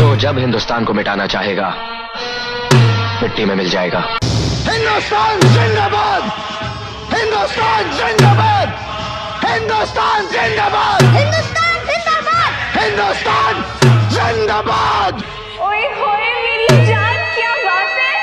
जो जब हिंदुस्तान को मिटाना चाहेगा मिट्टी में मिल जाएगा। हिंदुस्तान जिंदाबाद, हिंदुस्तान जिंदाबाद, हिंदुस्तान जिंदाबाद, हिंदुस्तान जिंदाबाद, हिंदुस्तान जिंदाबाद। ओए होए मेरी जान, क्या बात है।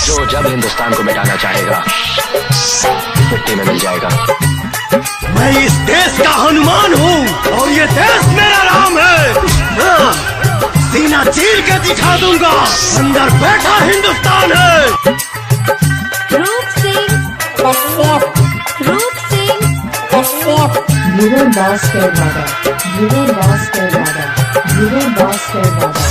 जो जब हिंदुस्तान को मिटाना चाहेगा मिट्टी में मिल जाएगा। मैं इस देश का हनुमान हूँ और ये देश मेरा राम है। सीना चीर के दिखा दूंगा, अंदर बैठा हिंदुस्तान है। रूप सिंह कश्यप, रूप सिंह कश्यप। Your boss है बाबा, your boss है बाबा, your boss है बाबा।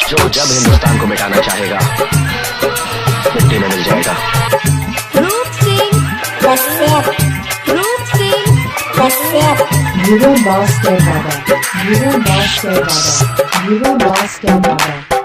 जो जब हिंदुस्तान को मिटाना चाहेगा मिट्टी में मिल जाएगा। रूप सिंह कश्यप, रूप सिंह कश्यप। Your boss है बाबा, your boss है बाबा, your boss है बाबा।